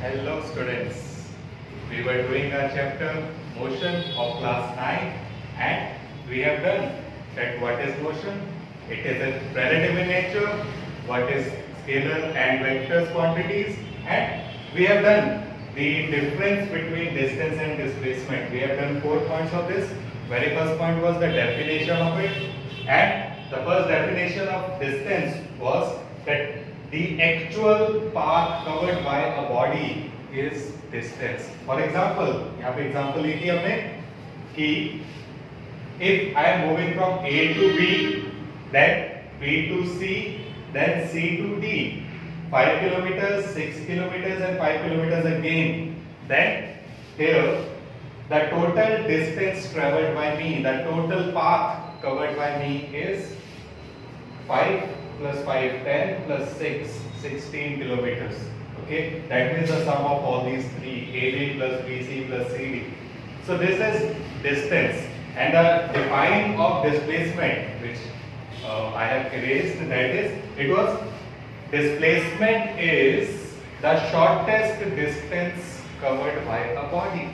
Hello students, we were doing our chapter motion of class 9 and we have done that what is motion, it is a relative in nature, what is scalar and vectors quantities, and we have done the difference between distance and displacement. We have done 4 points of this. Very first point was the definition of it, and the first definition of distance was that the actual path covered by a body is distance. For example, यहाँ पे example ली थी हमने कि if I am moving from A to B, then B to C, then C to D, 5 kilometers, 6 kilometers, and 5 kilometers again, then here the total distance traveled by me, the total path covered by me is 5 plus 5, 10 plus 6, 16 kilometers. Okay, that means the sum of all these three, AB plus BC plus CD. So this is distance, and the define of displacement, which I have erased, that is, it was displacement is the shortest distance covered by a body.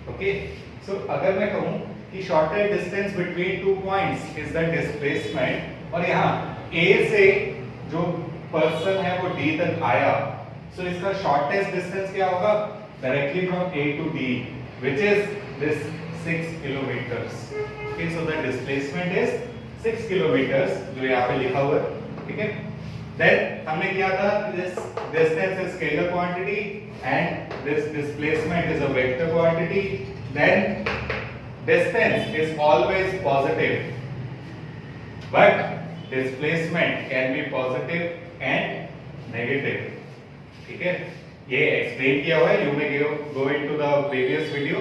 Okay, so अगर मैं कहूँ कि shortest distance between 2 points is the displacement, और यहाँ A से जो person है वो D तक आया, so इसका shortest distance क्या होगा? Directly from A to D, which is this 6 kilometers. Okay, so the displacement is 6 kilometers, जो यहाँ पे लिखा हुआ है, ठीक है? Then हमने किया था this distance is scalar quantity and this displacement is a vector quantity. Then distance is always positive, but displacement can be positive and negative. ठीक है, ये एक्सप्लेन किया हुआ है. You may go into the previous video,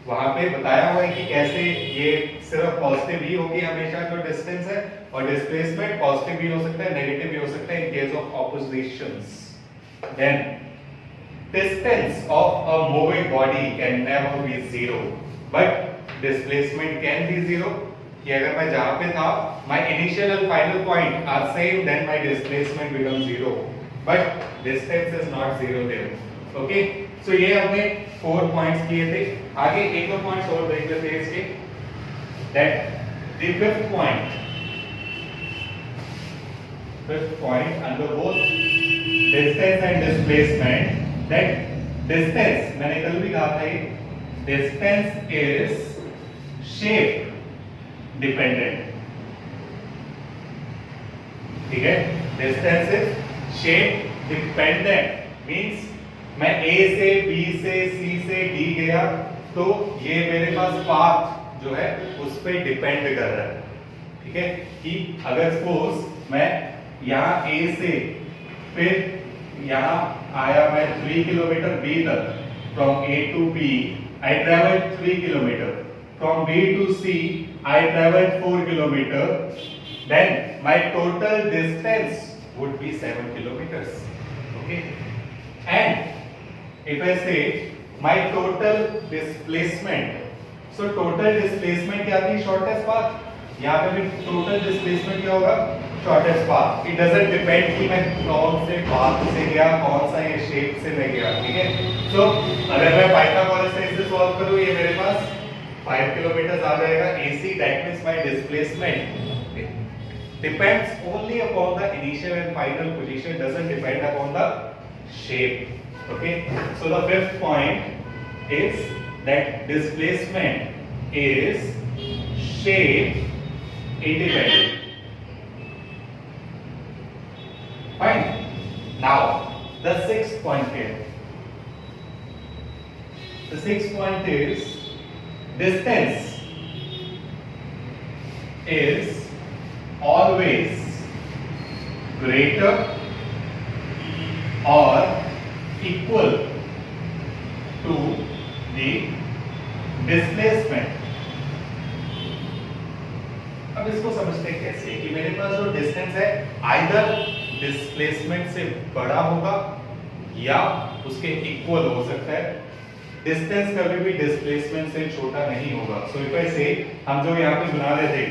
वहां पे बताया हुआ है कि कैसे ये सिर्फ पॉजिटिव ही होगी हमेशा जो डिस्टेंस है, और डिस्प्लेसमेंट पॉजिटिव भी हो सकता है, नेगेटिव भी हो सकता है in case of oppositions. Then distance of a moving body can never be zero, but displacement can be zero. कि अगर मैं जहां पे था, my initial and final point are same, then my displacement become zero, but distance is not zero there. Okay, so ये हमने 4 points किए थे. आगे एक और पॉइंट्स और देख लेते हैं इसके. That the fifth point under both distance and displacement, that distance, मैंने कल भी कहा था, distance is shape dependent. ठीक है, distance is shape dependent means मैं A से B से C से D गया, तो ये मेरे पास पाथ जो है उस पे डिपेंड कर रहा है. ठीक है, कि अगर सपोज मैं यहाँ A से फिर यहाँ आया मैं 3 किलोमीटर B तक, from A to B I traveled 3 kilometer, from B to C I traveled 4 kilometer, then my total distance would be 7 kilometers. Okay, and if I say my total displacement, so total displacement क्या थी? Shortest path. यहाँ पे भी total displacement क्या होगा? Shortest path. It doesn't depend कि मैं कौन से path से गया, कौन सा ये shape से मैं गया. ठीक है, so अगर मैं पाइथागोरस से इसे solve करूँ, ये मेरे पास 5 kilometers आ जाएगा AC. That means my displacement depends only upon the initial and final position, doesn't depend upon the shape. Okay, so the fifth point is that displacement is shape independent. Fine. Now the sixth point here. The sixth point is distance is always greater or equal to the displacement. अब इसको समझते कैसे कि मेरे पास जो distance है either displacement से बड़ा होगा या उसके इक्वल हो सकता है. डिस्टेंस कभी भी डिस्प्लेसमेंट से छोटा नहीं होगा. सो इफ आई से हम जो यहाँ पे बना रहे थे,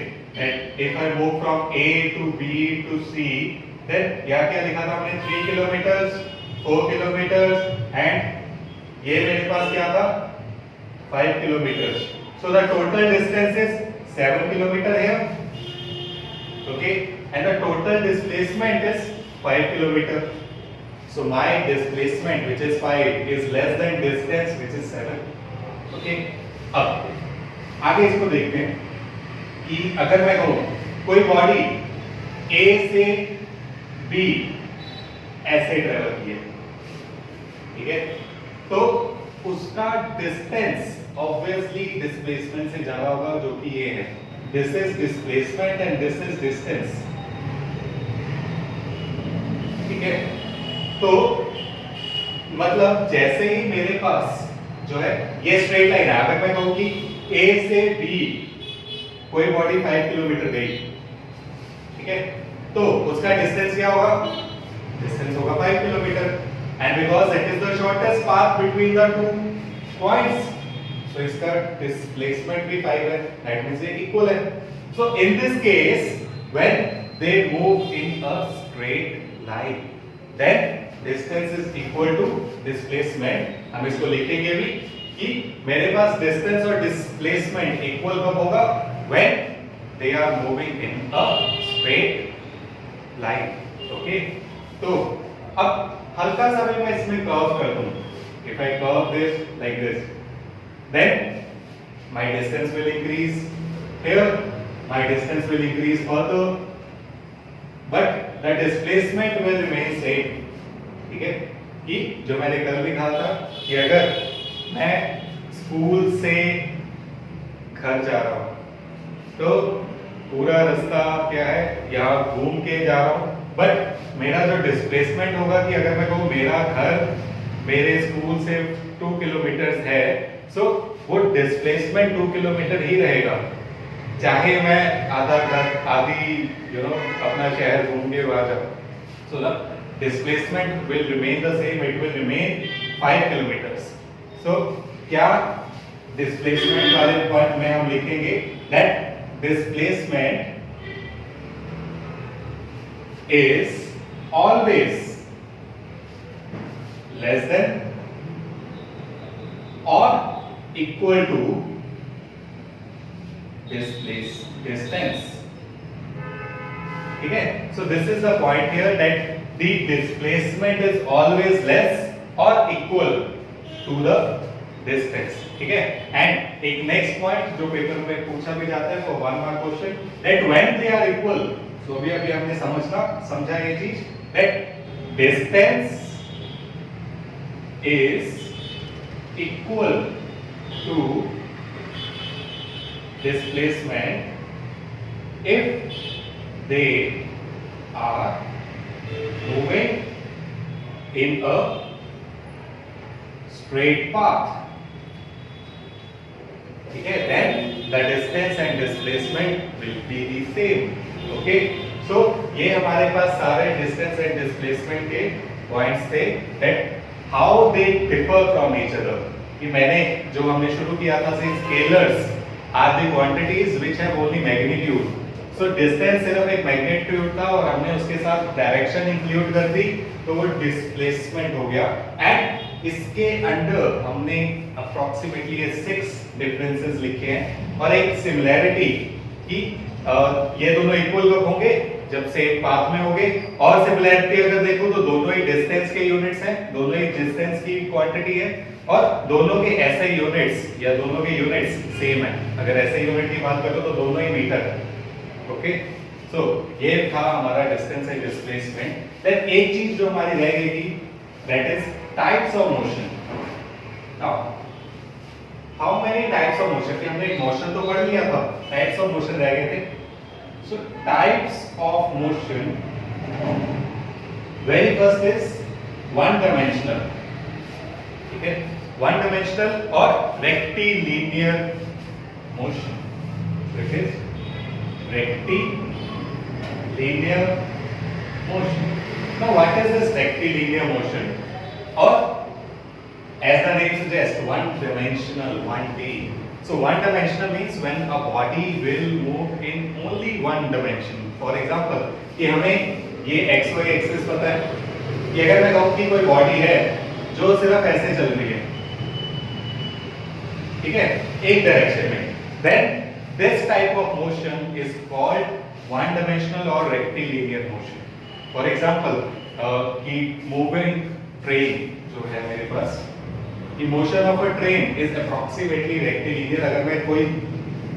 if I move from A to B to C, then यहाँ क्या लिखा था हमने 3 kilometers 4 किलोमीटर एंड ये मेरे पास क्या था 5 kilometre. So the total distance is 7 kilometer here. Okay, and the total displacement is 5 kilometer. So my displacement, which is 5, is less than distance, which is 7. Okay. अब आगे इसको देखते हैं कि अगर मैं कहूं कोई बॉडी A से B ऐसे ट्रेवल की है, ठीक है, तो उसका डिस्टेंस ऑब्वियसली डिस्प्लेसमेंट से ज्यादा होगा, जो कि ये है. This is displacement and this is distance. ठीक है, तो मतलब जैसे ही मेरे पास जो है ये स्ट्रेट लाइन है, अगर मैं कहूं कि A से B कोई बॉडी 5 किलोमीटर गई, ठीक है, तो उसका डिस्टेंस क्या होगा? डिस्टेंस होगा 5 kilometre. And because it is the shortest path between the two points, so इसका डिस्प्लेसमेंट भी 5 है. दैट मींस ये इक्वल है. So in this case when they move in a straight line, then distance is equal to displacement. हम इसको लिखेंगे भी कि मेरे पास डिस्टेंस और डिस्प्लेसमेंट इक्वल कब होगा? When they are moving in a straight line. Okay, तो अब हल्का सा भी मैं इसमें कर्व कर दूं. If I curve this like this, then my distance will increase here, my distance will increase further, but the displacement will remain same. ठीक है, कि जो मैंने कल भी कहा था कि अगर मैं स्कूल से घर जा रहा हूं तो पूरा रास्ता क्या है, यहाँ घूम के जा रहा हूं, बट मेरा जो डिस्प्लेसमेंट होगा कि अगर मैं कहूँ मेरा घर मेरे स्कूल से 2 किलोमीटर है, सो वो डिस्प्लेसमेंट 2 किलोमीटर ही रहेगा, चाहे मैं आधी अपना शहर घूम के वहां जाऊं. So the displacement will remain the same, it will remain 5 kilometres. So क्या डिस्प्लेसमेंट वाले पॉइंट में हम लिखेंगे that displacement is always less than or equal to distance. ठीक है, so this is the point here that the displacement is always less or equal to the distance. ठीक है, and एक next point जो paper में पूछा भी जाता है for 1 mark question, that when they are equal, so अभी हमने समझा ये चीज that distance is equal to displacement if they are moving in a straight path. ठीक है, then the distance and displacement will be the same. Okay, so ये हमारे पास सारे डिस्टेंस एंड डिस्प्लेसमेंट के पॉइंट्स थे that how they differ from each other. कि मैंने जो हमने शुरू किया था से scalars are the quantities which have only magnitude. So distance सिर्फ एक मैग्नीट्यूड था और हमने उसके साथ डायरेक्शन इंक्लूड कर दी, तो वो डिस्प्लेसमेंट हो गया. एंड इसके अंडर हमने अप्रोक्सीमेटली 6 डिफरेंसेस लिखे हैं और एक सिमिलैरिटी कि ये दोनों इक्वल कब होंगे? जब सेम पाथ में होंगे. और सिमिलैरिटी अगर देखो तो दोनों ही डिस्टेंस के यूनिट्स हैं, दोनों ही डिस्टेंस की क्वांटिटी है और दोनों के ऐसे यूनिट्स या दोनों के यूनिट्स सेम है. अगर ऐसे यूनिट की बात करो तो दोनों ही मीटर है. ओके, सो ये था हमारा डिस्टेंस एंड डिस्प्लेसमेंट. देन एक चीज जो हमारी रह गई थी that is types of motion. Now how many types of motion? हमने एक मोशन तो पढ़ लिया था, टाइप्स ऑफ मोशन रह गए थे. सो types of motion, very first is one dimensional. ठीक है, वन डायमेंशनल और rectilinear motion. It is rectilinear motion. Now what is this rectilinear motion? और as the name suggests, one dimensional, 1D. So one dimensional means when a body will move in only one dimension. For example, कि हमें ये XY axis पता है, कि अगर मैं कहूं कि कोई बॉडी है जो सिर्फ ऐसे चल रही है, ठीक है, एक डायरेक्शन में, then this type of motion is called one dimensional और रेक्टिलिनियर मोशन. फॉर एग्जांपल कि मूविंग ट्रेन जो है मेरे पास, कि motion of a train is approximately rectilinear. अगर मैं कोई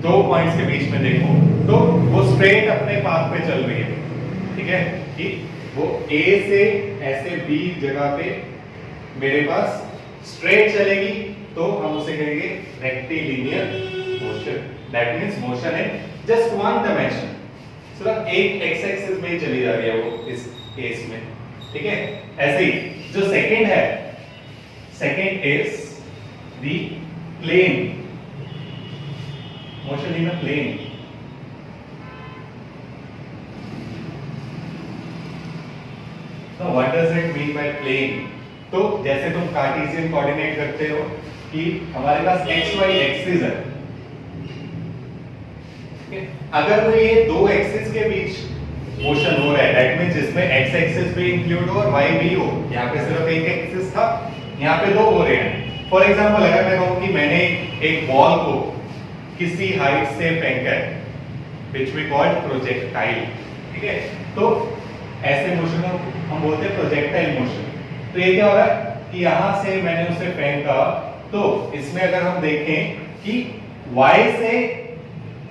दो पॉइंट्स के बीच में देखूं तो वो स्ट्रेट अपने पाथ पे चल रही है, ठीक है, कि वो A से ऐसे B जगह पे मेरे पास स्ट्रेट चलेगी तो हम उसे कहेंगे rectilinear motion. That means motion in just one dimension, सिर्फ एक एक्स एक्सिस में चली जा रही है वो इस केस में, ठीक है. ऐसे ही जो सेकंड है, second is the plane motion in a plane. So what does it mean by plane? तो जैसे तुम कार्टेशियन कोऑर्डिनेट करते हो कि हमारे पास x y एक्सिस है, अगर वो ये दो एक्सिस के बीच मोशन हो रहा है, दैट मींस जिसमें x एक्सिस भी इंक्लूड हो और y भी हो. यहाँ पे सिर्फ एक एक्सिस था, यहाँ पे दो हो रहे हैं. फॉर एग्जांपल अगर मैं कहूँ कि मैंने एक बॉल को किसी हाइट से फेंका है, व्हिच वी कॉल प्रोजेक्टाइल, ठीक है, तो ऐसे मोशन को हम बोलते हैं प्रोजेक्टाइल मोशन. तो ये क्या हो रहा है कि यहां से मैंने उसे फेंका, तो इसमें अगर हम देखें कि y से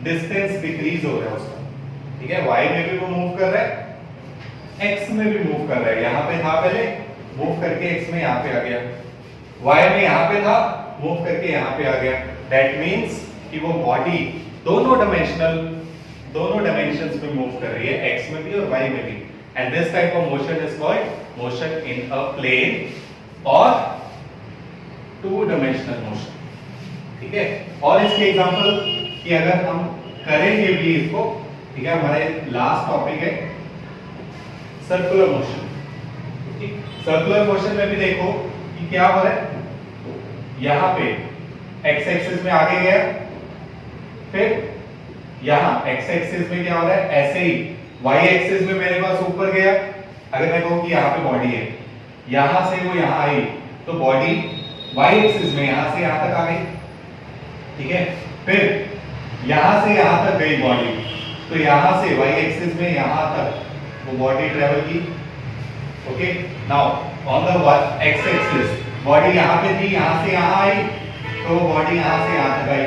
डिस्टेंस डिक्रीज हो रहा है उसका, ठीक है, y में भी वो मूव कर रहा है, x में भी मूव कर रहा है. यहां पे था पहले, मूव करके x में यहां पे आ गया, y में यहां पे था, मूव करके यहां पे आ गया. दैट मींस कि वो बॉडी दोनों डायमेंशंस में मूव कर रही है, x में भी और y में भी. And this type of motion is called motion in a plane or two-dimensional motion. ठीक है. और इसके एग्जांपल कि अगर हम करेंगे भी इसको, ठीक है, हमारे लास्ट टॉपिक है सर्कुलर मोशन. सर्कुलर मोशन में भी देखो कि क्या हो रहा है, यहाँ पे x एक्सिस में आगे गया, फिर यहाँ x एक्सिस में क्या हो रहा है, ऐसे ही y एक्सिस में मेरे पास ऊपर गया. अगर मैं कहूं कि यहाँ पे बॉडी है, यहां से वो यहां आई, तो बॉडी y एक्सिस में यहां से यहां तक आ गई, ठीक है. फिर यहां से यहां तक गई बॉडी, तो यहां से y एक्सिस में यहां तक वो बॉडी ट्रेवल की. Okay. Now on the x axis body यहां पे थी, यहां से यहां आई, तो वो बॉडी यहां से यहां तक आई,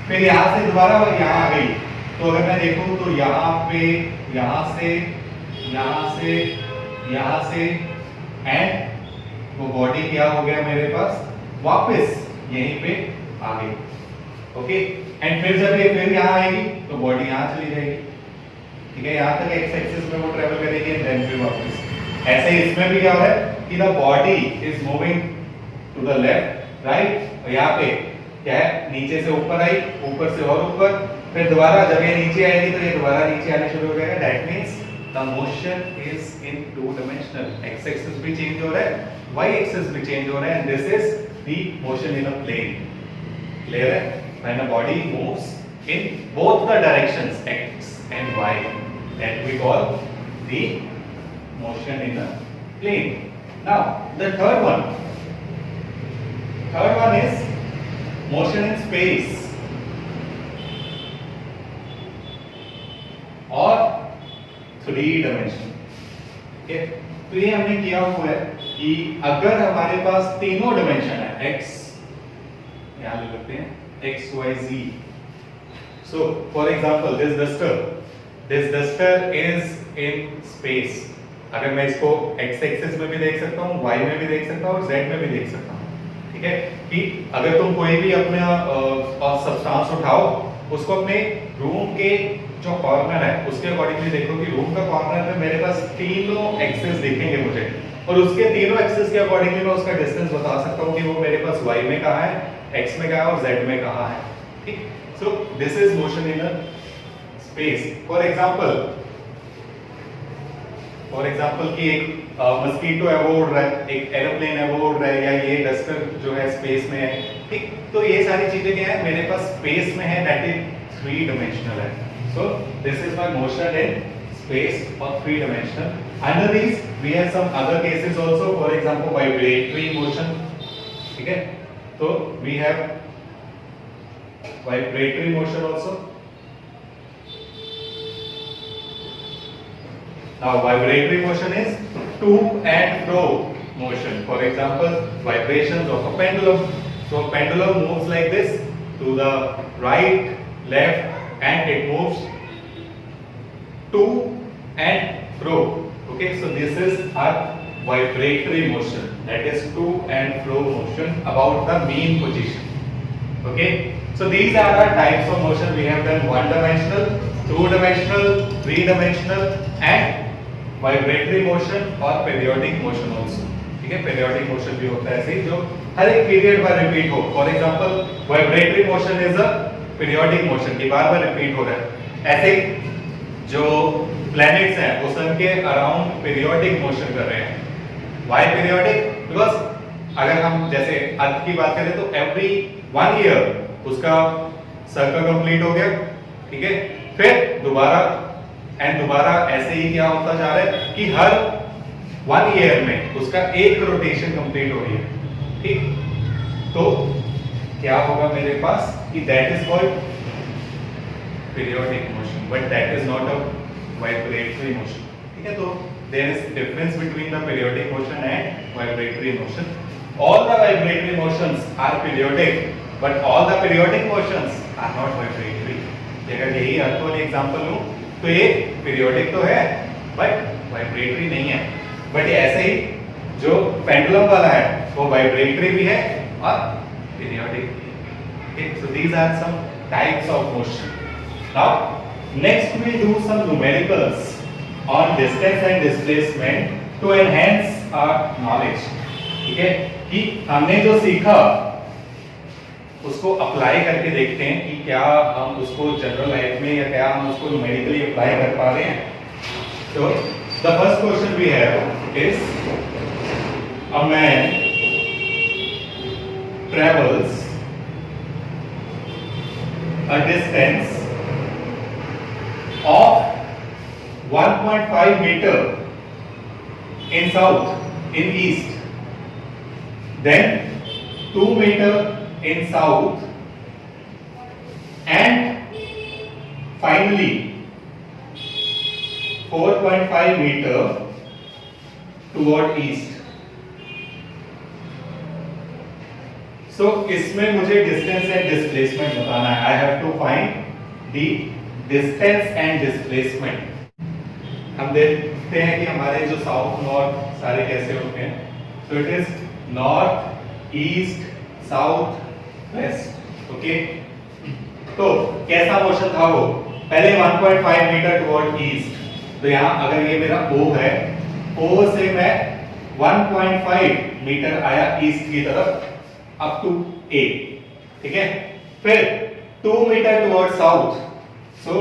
फिर यहां से दोबारा वो यहां आ गई. तो अगर मैं देखूं तो यहाँ पे, यहाँ से, यहाँ से, यहाँ से, एंड वो बॉडी क्या हो गया मेरे पास, वापस यहीं पे आ गई. ओके. एंड फिर जब ये फिर यहाँ आएगी तो बॉडी यहाँ चली जाएगी, ठीक है, यहाँ तक एक्स एक्सिस में वो ट्रेवल करेगी, देन फिर वापस. ऐसे ही इसमें भी क्या हो रहा है कि the body is moving to the left right, और यहाँ पे क्या है, नीचे से ऊपर आई, ऊपर से और ऊपर, फिर दोबारा जब ये नीचे आएगी तो ये दोबारा नीचे आने शुरू हो जाएगा. That means the motion is in two dimensional. X axis भी चेंज हो रहा है, वाई एक्सिस भी चेंज हो रहा है, and this is the motion in a plane. Clear है? When a body moves in both the directions x and y, that we call the motion in a plane. Now the third one is motion in space और 3 dimension. ठीक है. तो ये हमने किया हुआ है कि अगर हमारे पास तीनों डायमेंशन है, x यहां ले लेते हैं, x y z. So for example this duster is in space. अगर मैं इसको x एक्सिस में भी देख सकता हूँ, y में भी देख सकता हूँ और z में भी देख सकता हूँ. ठीक है. कि अगर तुम कोई भी अपना सब्सटेंस उठाओ, उसको अपने रूम के जो कॉर्नर है उसके अकॉर्डिंगली देखो कि रूम का कॉर्नर में मेरे पास तीनों एक्सिस दिखेंगे मुझे, और उसके तीनों एक्सिस के अकॉर्डिंगली मैं उसका डिस्टेंस बता सकता हूँ कि वो मेरे पास y में कहाँ है, x में कहाँ है और z में कहाँ है. ठीक. So this is motion in a space. For example कि एक मस्कीटो है वो उड़ रहा है, एक एरोप्लेन है वो उड़ रहा है, या ये डस्टर जो है स्पेस में है. ठीक. तो ये सारी चीजें क्या है मेरे पास स्पेस में है, दैट इज 3 डायमेंशनल है. So this is my motion in space or 3 dimensional Under these we have some other cases also, for example vibratory motion. ठीक है, तो we have vibratory motion also. Now vibratory motion is to and fro motion. For example, vibrations of a pendulum. So a pendulum moves like this to the right, left, and it moves to and fro. Okay, so this is a vibratory motion, that is to and fro motion about the mean position. Okay, so these are our types of motion. We have done one dimensional, two dimensional, three dimensional, and vibratory motion और periodic motion also. ठीक है, periodic motion भी होता है ऐसे जो हर एक period पर रिपीट हो. For example vibratory motion is a periodic motion की बार बार रिपीट हो रहा है. ऐसे जो प्लैनेट्स हैं वो सन के अराउंड पीरियोडिक मोशन कर रहे हैं. Why periodic? बिकॉज अगर हम जैसे अर्थ की बात करें तो एवरी 1 ईयर उसका सर्कल कंप्लीट हो गया. ठीक है, फिर दोबारा ऐसे ही क्या होता जा रहा है कि हर 1 ईयर में उसका एक रोटेशन कंप्लीट हो रही है. ठीक, तो क्या होगा मेरे पास कि that is called periodic motion, but that is not a vibratory motion. ठीक है, तो there is difference between the periodic motion and vibratory motion. All the vibratory motions are periodic, but all the periodic motions are not vibratory. अगर यही अर्थ वाली example लूं तो ये periodic तो है बट वाइब्रेटरी नहीं है. बट ऐसे ही जो पेंडुलम वाला है वो वाइब्रेटरी भी है और पीरियोडिक भी है. Okay, so these are some types of motion. Now next we do some numericals on distance and displacement to enhance our knowledge. ठीक है, कि हमने जो सीखा उसको अप्लाई करके देखते हैं कि क्या हम उसको जनरल लाइफ में या क्या हम उसको न्यूमेरिकली अप्लाई कर पा रहे हैं. So the first question we have is a man travels a distance of 1.5 meter in south, in east, then 2 meter in south, and finally 4.5 meter toward east. So इसमें मुझे distance and displacement बताना है. I have to find the distance and displacement. हम देखते हैं कि हमारे जो साउथ नॉर्थ सारे कैसे होते हैं. So it is north, east, south, west. Okay, तो कैसा मोशन था वो? पहले 1.5 मीटर टुवर्ड ईस्ट. तो यहाँ अगर ये मेरा O है, O से मैं 1.5 मीटर आया ईस्ट की तरफ अप टू A. ठीक है, फिर 2 मीटर टुवर्ड साउथ. सो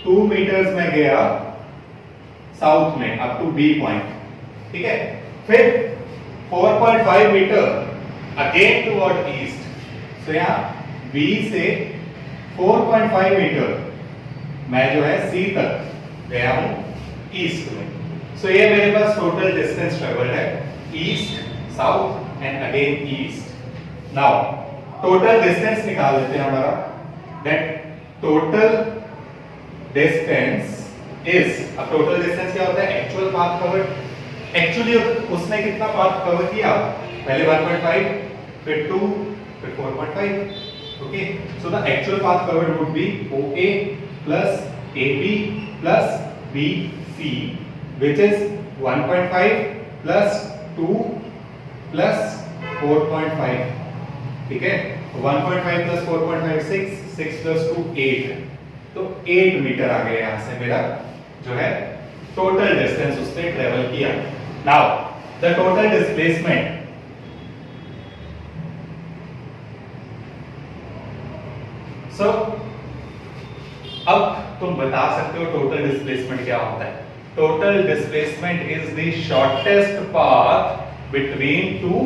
2 मीटर्स में गया साउथ में अप टू B पॉइंट. ठीक है, फिर 4.5 मीटर अगेन टुवर्ड ईस्ट. सो यहाँ B से 4.5 मीटर मैं जो है C तक गया हूं ईस्ट में. सो ये मेरे पास टोटल डिस्टेंस ट्रेवल्ड है east south and again east. Now total distance निकाल लेते हैं हमारा. दैट टोटल डिस्टेंस इज, अब टोटल डिस्टेंस क्या होता है? Actual path covered. एक्चुअली उसने कितना पाथ कवर किया? पहले 1.5, फिर 2, फिर 4.5. Okay, so the actual path covered would be OA plus AB plus BC, which is 1.5 plus 2 plus 4.5. ठीक है, 1.5 plus 4.5 6, 6 plus 2 8. तो 8 मीटर आ गया यहाँ से मेरा जो है टोटल डिस्टेंस उसने ट्रेवल किया. Now the total displacement. So अब तुम बता सकते हो टोटल डिस्प्लेसमेंट क्या होता है. Total displacement is the shortest path between two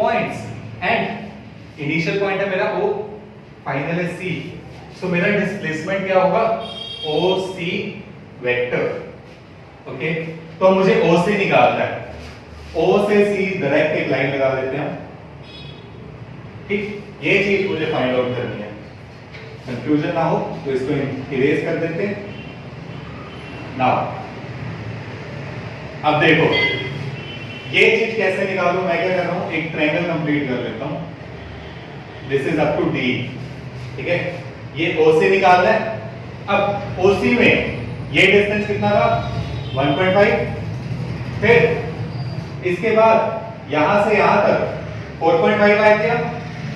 points and initial point है मेरा O, फाइनल है C. सो मेरा डिस्प्लेसमेंट क्या होगा? OC vector. ओके, तो मुझे O से निकालना है। O से C डायरेक्ट एक लाइन लगा देते हैं, ठीक। ये चीज मुझे फाइंड आउट करनी है, कंफ्यूजन ना हो तो इसको इरेज कर देते हैं। नाउ अब देखो ये चीज कैसे निकालूं, मैं क्या कर रहा हूं, एक ट्रायंगल कंप्लीट कर लेता हूं। This is up to D, ठीक है। ये O से निकालना है। अब OC में ये डिस्टेंस कितना था, 1.5। फिर इसके बाद यहां से यहां तक 4.5 आ गया,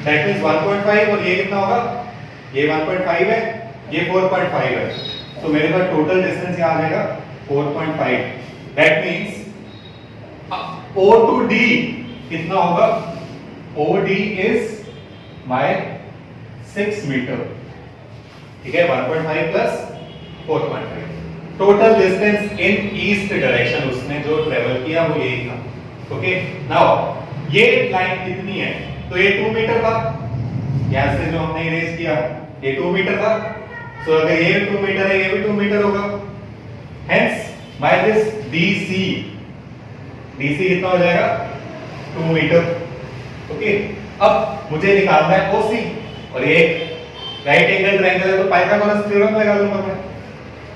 दैट मींस 1.5, और ये कितना होगा, ये 1.5 है, ये 4.5 है, तो मेरे पास टोटल डिस्टेंस क्या आ जाएगा 4.5। That means O to D कितना होगा, OD इज माय 6 मीटर, ठीक है। 1.5 plus 4.5, total distance in east direction उसने जो ट्रेवल किया वो यही था, ओके। नाउ ये लाइन कितनी है, तो ये 2 मीटर था, यहां से जो हमने इरेज किया ये 2 मीटर था, सो अगर ये 2 मीटर है ये भी 2 मीटर होगा। हेंस बाय दिस DC कितना हो जाएगा, 2 मीटर, ओके। अब मुझे निकालना है OC, और ये राइट एंगल ट्रायंगल है तो पाइथागोरस थ्योरम लगा लूंगा मैं।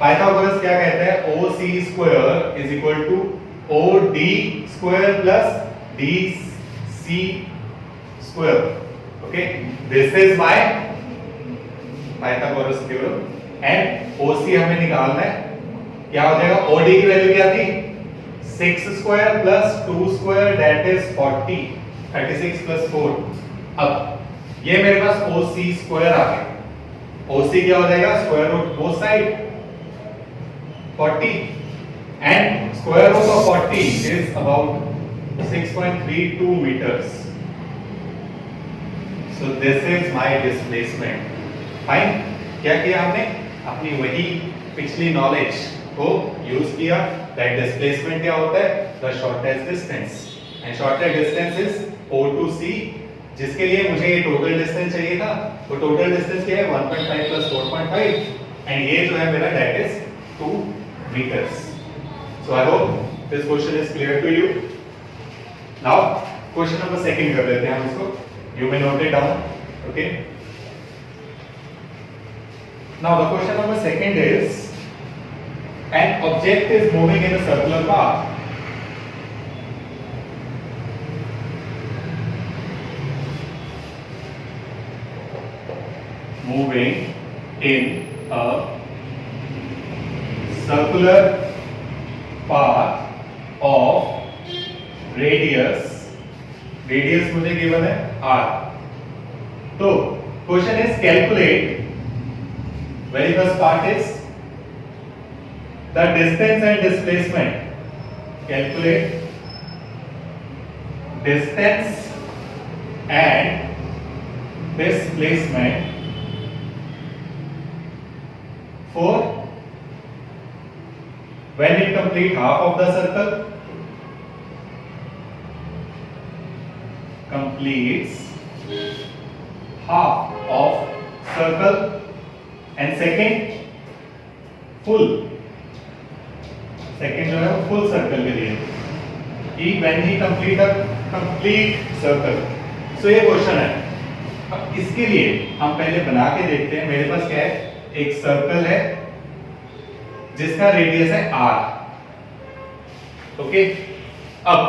पाइथागोरस क्या कहता है, OC square is equal to OD square plus DC square, okay. This is my Pythagoras theorem and OC हमें निकालना है, क्या हो जाएगा, OD की वैल्यू क्या थी, 6 square plus 2 square that is 40, 36 plus 4। अब ये मेरे पास OC स्क्वायर आ गया, OC क्या हो जाएगा, square root both side 40 and square root of 40 is about 6.32 meters. So this is my displacement. फाइन, क्या किया हमने, अपनी वही पिछली नॉलेज को यूज किया, दैट डिस्प्लेसमेंट क्या होता है, the shortest distance, and shortest distance is O to C, जिसके लिए मुझे ये टोटल डिस्टेंस चाहिए था, तो टोटल डिस्टेंस क्या है 1.5 प्लस 4.5, एंड ये जो है मेरा that is 2 meters. So I hope this question is clear to you. Now question number 2 कर लेते हैं हम इसको, you may note it down, okay. Now the question number 2 is, an object is moving in a circular path. Moving in a circular path of radius मुझे given है r. तो question is calculate, very first part is the distance and displacement, calculate distance and displacement for when it complete half of the circle, completes half of circle, and second full, second जो है वो full circle के लिए, कि when he complete a complete circle. So ये question है। अब इसके लिए हम पहले बना के देखते हैं। मेरे पास क्या है, एक सर्कल है जिसका रेडियस है r, ओके। अब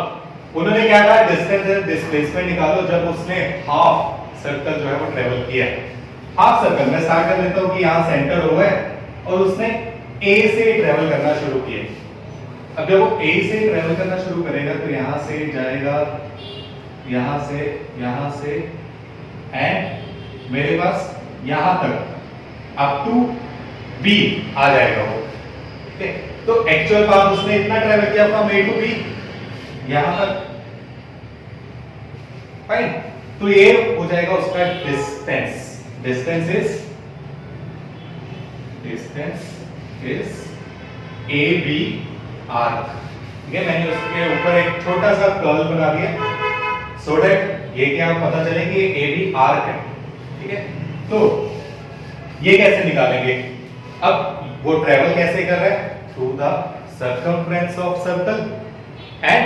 उन्होंने क्या कहा, डिस्टेंस एंड डिस्प्लेसमेंट निकालो जब उसने हाफ सर्कल जो है वो ट्रेवल किया है। हाफ सर्कल मैं स्टार्ट कर लेता हूं कि यहां सेंटर हो है और उसने a से ट्रेवल करना शुरू किया। अब जब वो a से ट्रेवल करना शुरू करेगा तो यहां से जाएगा, यहां से एंड मेरे पास यहां तक अप टू B आ जाएगा वो, ठीक है। तो एक्चुअल पाथ उसने इतना ट्रैवल किया फ्रॉम A टू B यहां तक, फाइन। तो ये हो जाएगा उसका distance, distance is AB arc, ठीक है। मैंने उसके ऊपर एक छोटा सा कर्ल बना दिया सो दैट ये क्या पता चले कि AB आर्क है, ठीक है। तो ये कैसे निकालेंगे, अब वो ट्रेवल कैसे कर रहा है, through the circumference of circle and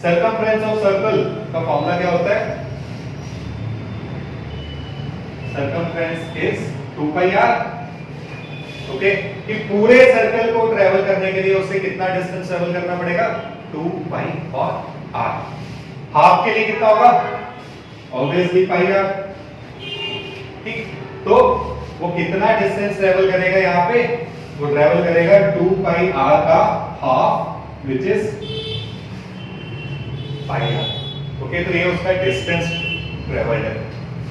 circumference of circle का फॉर्मूला क्या होता है? circumference is 2 pi r. Okay, कि पूरे सर्कल को ट्रेवल करने के लिए उसे कितना डिस्टेंस ट्रेवल करना पड़ेगा? 2 pi और r. हाफ के लिए कितना होगा? ऑब्वियसली पाई r. ठीक, तो वो कितना डिस्टेंस ट्रेवल करेगा यहाँ पे? वो ट्रेवल करेगा 2 pi r का half which is pi r. Okay, तो ये उसका डिस्टेंस ट्रेवल्ड है.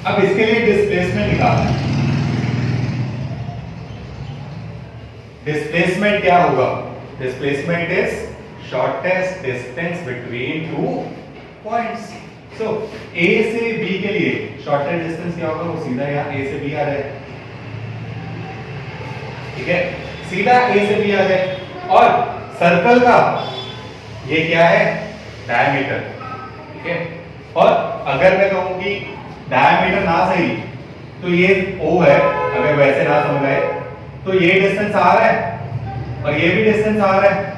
अब इसके लिए डिस्प्लेसमेंट निकालना है. डिस्प्लेसमेंट क्या होगा? Displacement is shortest distance between two points. So A से B के लिए शॉर्टेस्ट डिस्टेंस क्या होगा? वो सीधा यहाँ A से B आ जाए. ठीक है, सीधा A से B आ जाए. और सर्कल का ये क्या है? डायमीटर. ठीक है, और अगर मैं कहूं कि डायमीटर ना सही तो ये O है, अगर वैसे ना समझ आए तो ये डिस्टेंस आ रहा है और ये भी डिस्टेंस आ रहा है.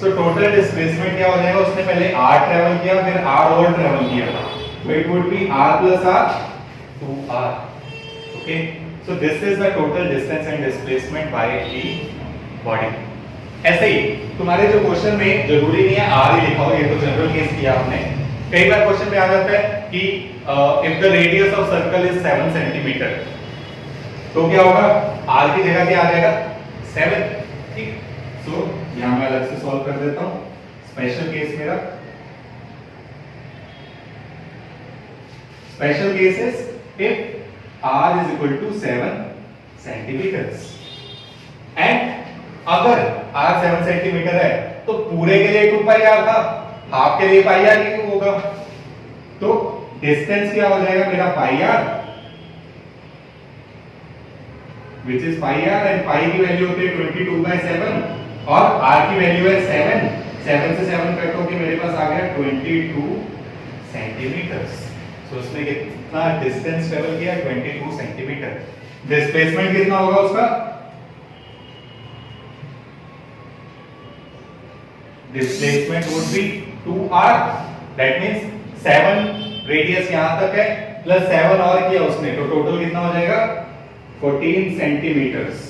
सो टोटल डिस्प्लेसमेंट क्या हो जाएगा? उसने पहले r ट्रेवल किया, फिर r और ट्रेवल किया, so it would be r plus r 2r. okay, so this is the total distance and displacement by the body. ऐसे ही तुम्हारे जो क्वेश्चन में जरूरी नहीं है r ही लिखा हो, ये तो जनरल केस किया आपने. कई बार क्वेश्चन में आ जाता है कि if the radius of circle is 7 centimetre, तो क्या होगा? r की जगह क्या आ जाएगा? 7. ठीक, सो यहां मैं अलग से सॉल्व कर देता हूं. स्पेशल केस मेरा, special case is if r is equal to 7 centimetres and अगर r 7 सेंटीमीटर है तो पूरे के लिए 2 पाई r था, हाफ के लिए पाई r ही होगा. तो डिस्टेंस क्या हो जाएगा मेरा? पाई r which is pi r, and pi की वैल्यू होती है 22/7 और r की वैल्यू है 7. 7 से 7 कट होके मेरे पास आ गया 22 सेंटीमीटर्स. सो उसने कितना डिस्टेंस ट्रेवल किया? 22 सेंटीमीटर. डिस्प्लेसमेंट कितना होगा उसका? Displacement would be 2r. That means 7 radius यहां तक है प्लस 7 और किया उसने, तो टोटल कितना हो जाएगा? 14 सेंटीमीटर्स.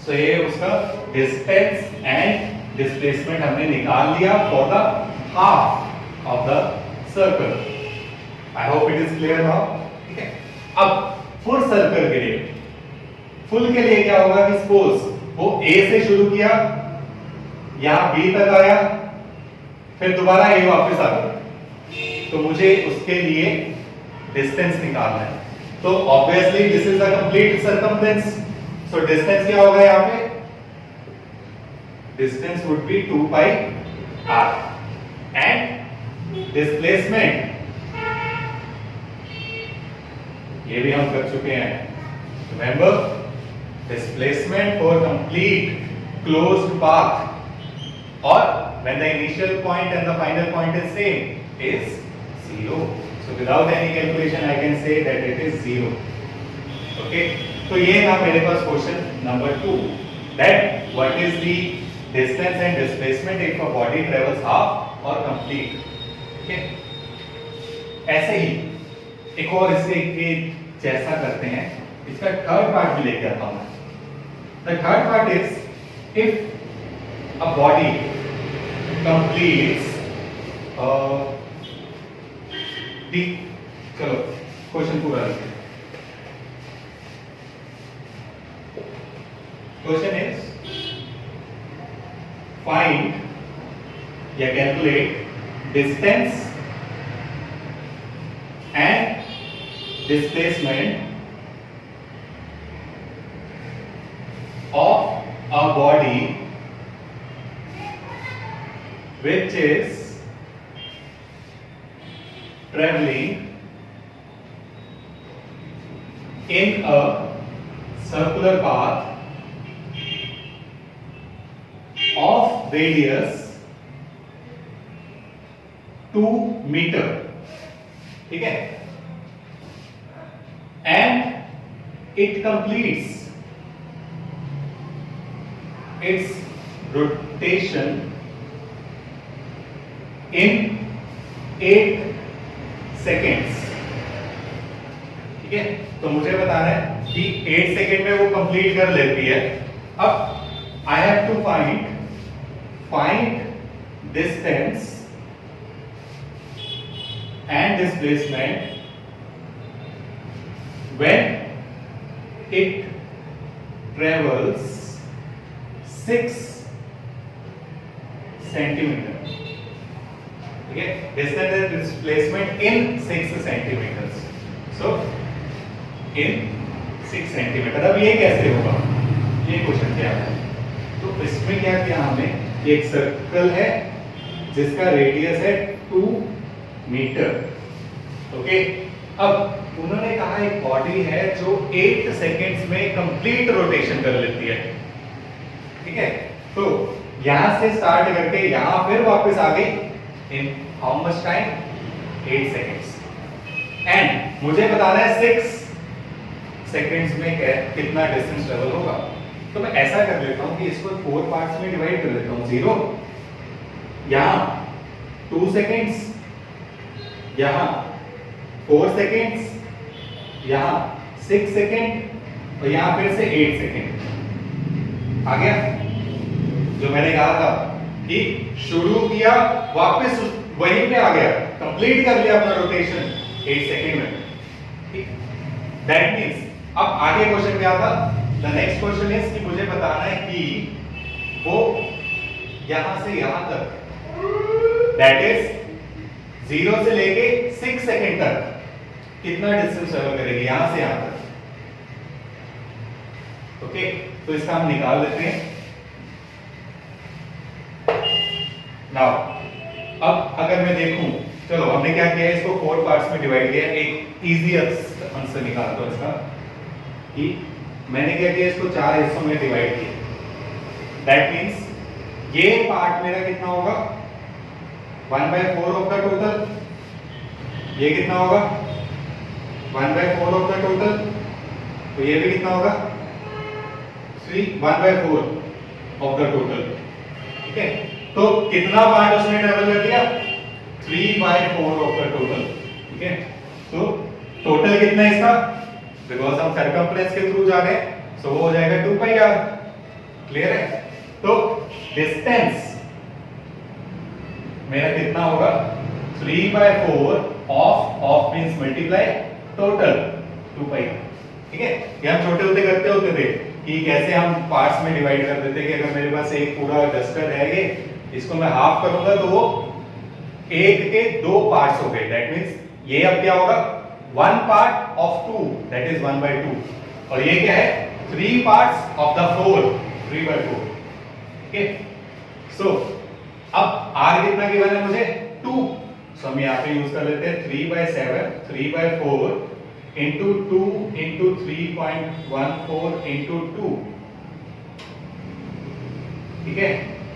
सो ये उसका डिस्टेंस एंड डिस्प्लेसमेंट हमने निकाल लिया for the half of the circle. I hope it is clear now. ठीक है, अब फुल सर्कल के लिए, फुल के लिए क्या होगा कि सपोज वो A से शुरू किया, यहां B तक आया, फिर दोबारा A वापस आ गया, तो मुझे उसके लिए डिस्टेंस निकालना है. तो obviously this is the complete circumference. So distance क्या होगा यहां पे? Distance would be 2 pi r and displacement ये भी हम कर चुके हैं. Remember, displacement for complete closed path और when the initial point and the final point is same is 0. So without any calculation I can say that it is 0. Okay, तो ये था मेरे पास question number 2, that what is the distance and displacement if a body travels half or complete. Okay, ऐसे ही एक और इससे एक जैसा करते हैं, इसका थर्ड पार्ट भी लेके आता हूं मैं. The third part is if a body completes the, चलो क्वेश्चन पूरा लिखते हैं. क्वेश्चन इज फाइंड या calculate distance and displacement of a body which is traveling in a circular path of radius 2 meter. ठीक है, and it completes its rotation in 8 seconds. ठीक है, तो मुझे बताना है कि 8 सेकेंड में वो कंप्लीट कर लेती है. अब I have to find distance and displacement when it travels 6 centimeter. ठीक है, distance and displacement in 6 centimeters. So in 6 centimeter. अब ये कैसे होगा, ये क्वेश्चन क्या है. तो इसमें क्या किया हमने, एक सर्कल है जिसका रेडियस है 2 मीटर. ओके, अब उन्होंने कहा एक बॉडी है जो 8 सेकेंड्स में कंप्लीट रोटेशन कर लेती है. ठीक है, तो यहां से स्टार्ट करके यहां फिर वापस आ गई in how much time, 8 seconds. And मुझे बताना है 6 सेकेंड्स में कितना डिस्टेंस ट्रेवल होगा. तो मैं ऐसा कर लेता हूं कि इसको 4 पार्ट्स में डिवाइड कर लेता हूं. 0 यहां 2 सेकेंड्स, यहां 4 सेकेंड्स, यहां 6 सेकेंड और यहां फिर से 8 सेकेंड. आ गया जो मैंने कहा था कि शुरू किया वापस वहीं पे आ गया, कंप्लीट कर लिया अपना रोटेशन 8 सेकेंड में. ठीक, दैट मींस अब आगे क्वेश्चन क्या था. द नेक्स्ट क्वेश्चन इज कि मुझे बताना है कि वो यहां से यहां तक, दैट इज 0 से लेके 6 सेकेंड तक कितना डिस्टेंस ट्रेवल करेगी यहां से यहां तक. ओके, तो इसका हम निकाल लेते हैं. नाउ अब अगर मैं देखूं, चलो हमने क्या किया, इसको 4 पार्ट्स में डिवाइड किया. एक इजी आंसर निकालता हूं इसका कि मैंने क्या किया, इसको 4 हिस्सों में डिवाइड किया. दैट मींस ये पार्ट मेरा कितना होगा, 1/4 ऑफ द टोटल. ये कितना होगा, 1/4 ऑफ द टोटल. तो ये भी कितना होगा, 1/4 ऑफ द टोटल. ठीक है, तो कितना पार्ट उसने ट्रेवल कर दिया, 3/4 ऑफ द टोटल. ठीक है, तो टोटल कितना है इसका, बिकॉज हम सर्कमफ्रेंस के थ्रू जा रहे हैं, सो वो हो जाएगा 2πr. क्लियर है. तो डिस्टेंस मेरा कितना होगा, 3/4 of means multiply total 2πr. ठीक है, ये हम छोटे होते करते होते थे कि कैसे हम पार्ट्स में डिवाइड कर देते कि अगर मेरे पास एक पूरा डस्टर है, ये इसको मैं हाफ करूंगा तो वो 1 के 2 पार्ट्स हो गए. दैट मींस ये अब क्या होगा, 1 पार्ट ऑफ 2, दैट इज 1/2. और ये क्या है, 3 पार्ट्स ऑफ द 4, 3/4. ठीक है, सो अब r कितना गिवन है मुझे, 2. सो हम यहां पे यूज कर लेते हैं 3/7, 3/4 into 2 into 3.14 into 2. ठीक है,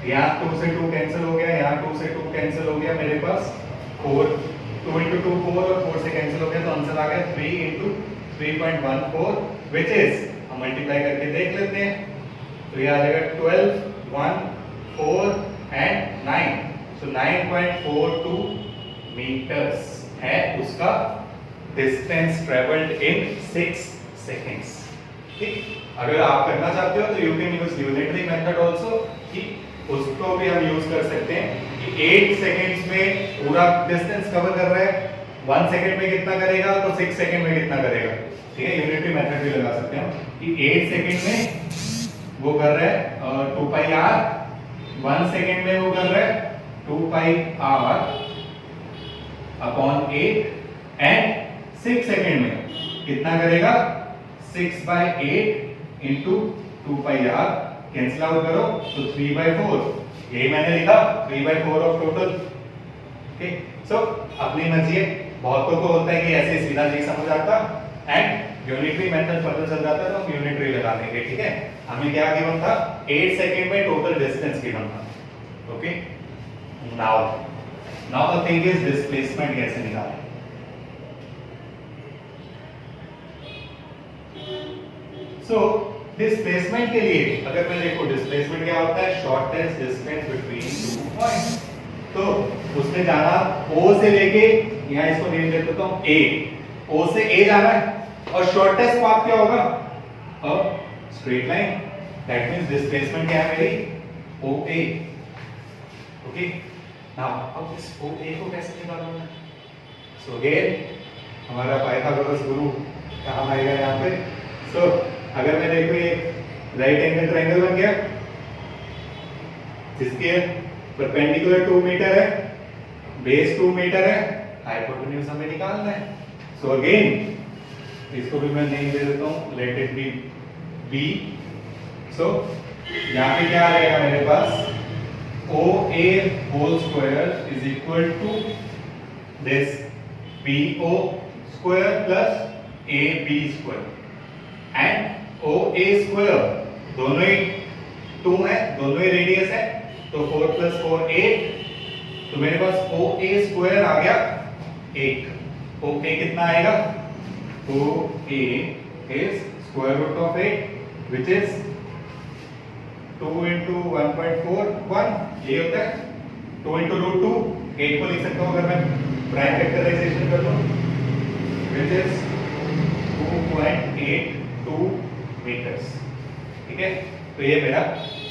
यहाँ 2 से 2 कैंसिल हो गया, यहाँ 2 से 2 कैंसिल हो गया, मेरे पास 4, 2 into 2 4 और 4 से कैंसिल हो गया, तो आंसर आ गया 3 into 3.14 विच इज, हम मल्टीप्लाई करके देख लेते हैं, तो ये आ जाएगा 12, 1, 4 and 9. So 9.42 meters है उसका डिस्टेंस ट्रेवल्ड इन 6 सेकेंड्स. ठीक, अगर आप करना चाहते हो तो you can use unitary method also, कि उसको भी हम यूज कर सकते हैं कि 8 सेकेंड्स में पूरा डिस्टेंस कवर कर रहा है, 1 सेकेंड में कितना करेगा तो 6 सेकेंड में कितना करेगा. ठीक है, यूनिटरी मेथड भी लगा सकते हैं कि 8 सेकेंड में वो कर रहा है 2πr, 1 सेकेंड में वो कर रहा है 2πr अपॉन 8 एंड 6 सेकेंड में कितना करेगा, 6/8 into 2πr. कैंसिल आउट करो तो 3/4. यही मैंने लिखा, 3/4 ऑफ टोटल. ठीक, सो अपनी मर्जी है, बहुतों को होता है कि ऐसे सीधा नहीं समझ आता एंड यूनिटरी मेथड पता चल जाता है तो हम यूनिटरी लगा देंगे. ठीक है, हमें क्या गिवन था, 8 सेकेंड में टोटल डिस्टेंस गिवन था. Okay, now the thing is displacement कैसे निकालें. So डिस्प्लेसमेंट के लिए अगर मैं देखो डिस्प्लेसमेंट क्या होता है, shortest distance between two points. तो उसने जाना O से लेके, यहाँ इसको नेम दे देता हूँ A, O से A जाना है और शॉर्टेस्ट पाथ क्या होगा, अ straight line. That means displacement क्या है मेरी, OA। ओके, नाउ अब इस OA को कैसे निकालूंगा? सो अगेन हमारा पाइथागोरस गुरु कहाँ आएगा यहाँ पे। सो अगर मैं देखो ये राइट एंगल ट्रायंगल बन गया जिसके परपेंडिकुलर 2 मीटर है, बेस 2 मीटर है, हाइपोटेन्यूज हमें निकालना है। सो अगेन इसको भी मैं नेम दे देता हूँ, let it be B। So यहाँ पे क्या आ जाएगा मेरे पास, OA whole square is equal to this BO square plus AB square and OA square, दोनों ही 2 है, दोनों ही रेडियस है, तो 4 प्लस 4 8, तो मेरे पास OA स्क्वायर आ गया 8। OA कितना आएगा, OA is square root of 8 which is 2 into 1.41, ये होता है 2 into root 2। 8 को लिख सकता हूँ अगर मैं प्राइम फैक्टराइजेशन कर दूँ, which is 2.82 मीटर्स। ठीक है, तो ये मेरा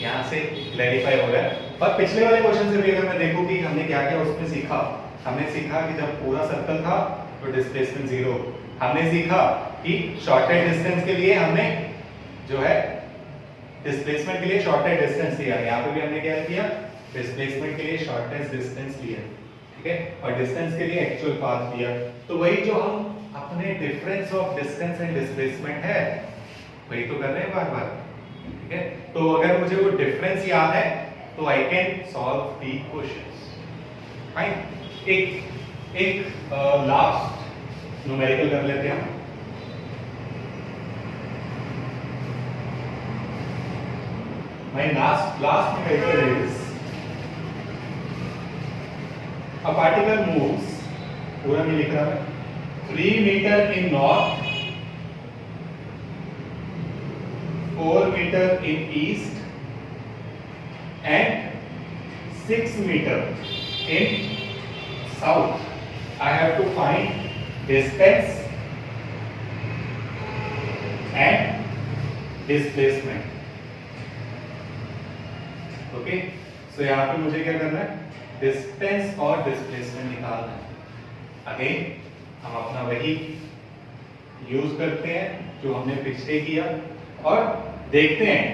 यहाँ से क्लैरिफाई हो गया। और पिछले वाले क्वेश्चन से भी अगर मैं देखूं कि हमने क्या क्या उसमें सीखा, हमने सीखा कि जब पूरा सर्कल था तो डिस्प्लेसमेंट 0। हमने सीखा कि शॉर्टेड डिस्टेंस के लिए हमने जो है डिस्प्लेसमेंट के लिए शॉर्टेड डिस्टेंस लिया, यहाँ पे भी हमने क्या किया, डिस्प्लेसमेंट के लिए शॉर्टेस्ट डिस्टेंस लिया। ठीक है, और डिस्टेंस के लिए एक्चुअल पाथ लिया। तो वही जो हम अपने difference of distance and displacement है वही तो कर रहे हैं बार बार। ठीक है, तो अगर मुझे वो डिफरेंस याद है तो I can solve the questions. Fine, एक लास्ट न्यूमेरिकल कर लेते हैं। My last numerical is a particle moves, पूरा नहीं लिख रहा मैं, 3 meter in north, 4 meter in east and 6 meter in south. I have to find distance and displacement. Okay, so यहाँ पे मुझे क्या करना है, डिस्टेंस और डिस्प्लेसमेंट निकालना है। अगेन हम अपना वही यूज करते हैं जो हमने पिछले किया और देखते हैं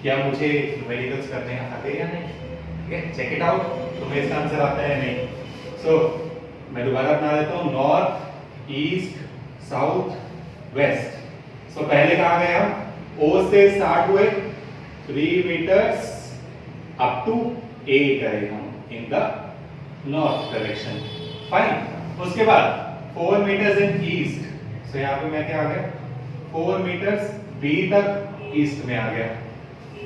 क्या मुझे न्यूमेरिकल्स करने आते या नहीं। ठीक है, चेक इट आउट, तुम्हें इसका आंसर आता है नहीं। सो मैं दोबारा बना देता हूँ, नॉर्थ ईस्ट साउथ वेस्ट। सो पहले कहाँ गए हम, O से स्टार्ट हुए 3 मीटर्स अप टू A गए हम in the north direction. Fine, उसके बाद 4 मीटर्स इन ईस्ट। सो यहाँ पे मैं क्या आ गया, 4 मीटर्स B तक ईस्ट में आ गया।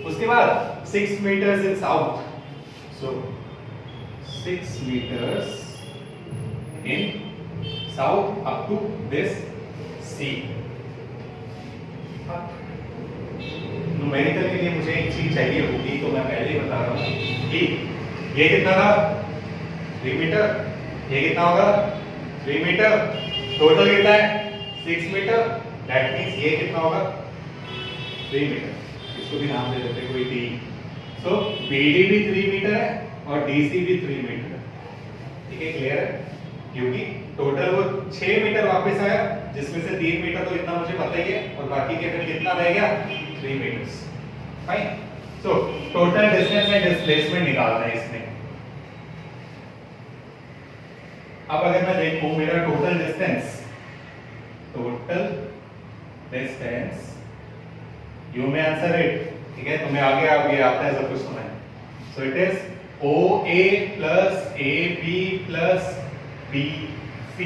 उसके बाद 6 metres in south. So 6 metres in south up to this C। Numerical के लिए मुझे एक चीज चाहिए होगी, तो मैं पहले ही बता रहा हूँ कि ये कितना था, 3 मीटर, ये कितना होगा 3 मीटर, टोटल कितना है 6 मीटर, दैट मींस ये कितना होगा 3 मीटर। इसको भी नाम दे देते कोई D। सो BD भी 3 मीटर है और DC भी 3 मीटर है। ठीक है, क्लियर है, क्योंकि टोटल वो 6 मीटर वापस आया जिसमें से 3 मीटर तो इतना मुझे पता ही है और बाकी के फिर कितना रह गया 3 metres. Fine, so total distance and displacement निकालना है इसमें। अब अगर मैं देखूं मेरा टोटल डिस्टेंस यू में आंसर है। ठीक है, तुम्हें आगे आता है सब कुछ तुम्हें। So it is OA plus AB plus BC।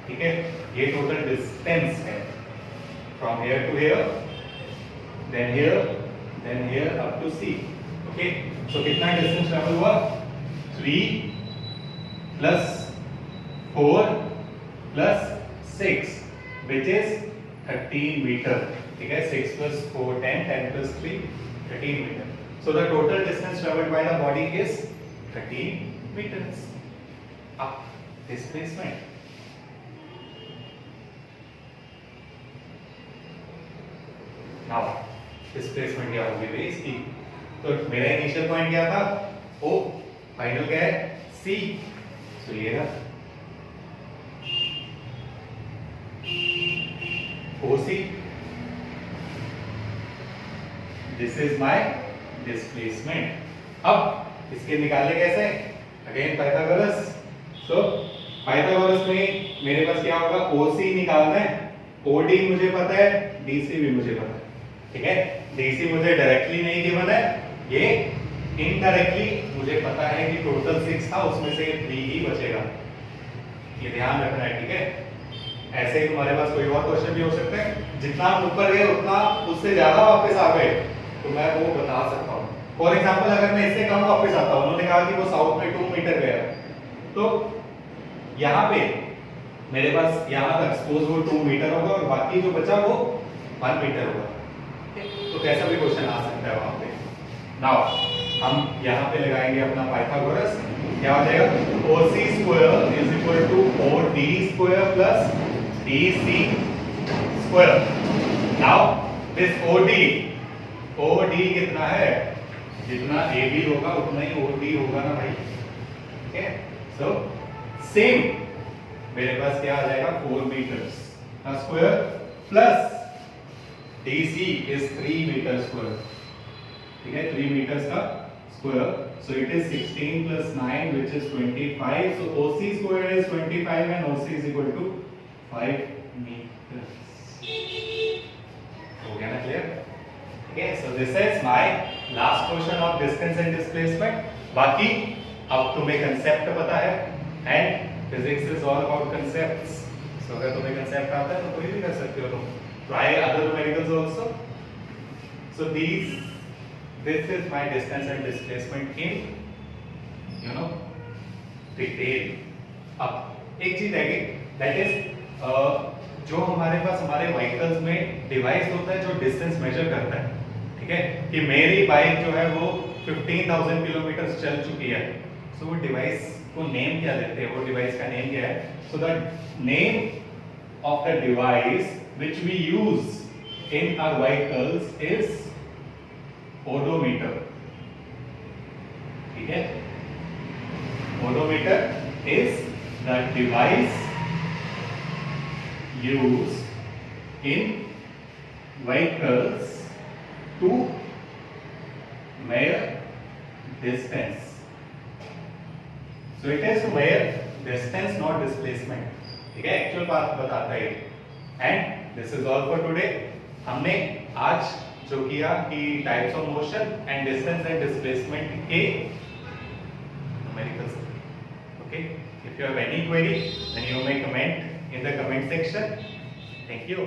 ठीक है, ये टोटल डिस्टेंस है from here to here, then here up to C। Okay, so कितना डिस्टेंस ट्रैवल हुआ, 3 plus 4 plus 6 which is 13 metre. ठीक है, 6 plus 4 10, 10 plus 3 13 metre. So the total distance traveled by the body is 13 meters. Up displacement. Now displacement क्या होगी भाई इसकी? तो मेरा इनिशियल पॉइंट क्या था? O. फाइनल क्या है? C. तो ये रहा OC. This is my displacement. अब इसके निकालने कैसे? Again Pythagoras. सो पाइथागोरस में मेरे पास क्या होगा? OC निकालना है, OD मुझे पता है, DC भी मुझे पता है. ठीक है, DC मुझे डायरेक्टली नहीं गिवन है, ये इनडायरेक्टली मुझे पता है कि टोटल 6 था, उसमें से 3 ही बचेगा. ये ध्यान रखना है. ठीक है, ऐसे ही तुम्हारे पास कोई और क्वेश्चन भी हो सकते हैं. जितना हम ऊपर गए उतना उससे ज्यादा वापस आ गए तो मैं वो बता सकता हूँ. फॉर एग्जांपल अगर मैं इससे कम वापस आता हूँ, उन्होंने कहा कि वो साउथ में 2 मीटर गया, तो यहाँ पे मेरे पास यहाँ तक सपोज वो 2 मीटर होगा और बाकी जो बचा वो 1 मीटर होगा. तो कैसा भी क्वेश्चन आ सकता है वहां पे. नाउ हम यहाँ पे लगाएंगे अपना पाइथागोरस. क्या हो जाएगा? OC square is equal to OD square plus DC square. Now this OD कितना है? जितना AB होगा उतना ही OD होगा ना भाई. ठीक है, सो सेम मेरे पास क्या आ जाएगा? 4 मीटर्स का square plus DC is 3 meter square. ठीक है, 3 meters का square. So it is 16 plus 9 which is 25. So OC square is 25 and OC is equal to 5 meters. हो गया ना clear? Okay, so this is my last question of distance and displacement. बाकी अब तुम्हें concept पता है and physics is all about concepts. So अगर तुम्हें concept आता है तो कोई भी कर सकते हो तुम. Try other numericals also. So this is my distance and displacement in detail. अब एक चीज है that is जो हमारे पास हमारे व्हीकल्स में डिवाइस होता है जो डिस्टेंस मेजर करता है. ठीक है, कि मेरी बाइक जो है वो 15,000 किलोमीटर चल चुकी है. सो वो डिवाइस को नेम क्या देते हैं? वो डिवाइस का नेम क्या है? So the name of the device which we use in our vehicles is odometer. ठीक है, odometer is the device used in vehicles to measure distance. So it is to measure distance, not displacement. ठीक है, actual बात बताता है. And this is all for today. हमने आज जो किया कि types of motion and distance and displacement के numericals. Okay, if you have any query then you may comment in the comment section. Thank you.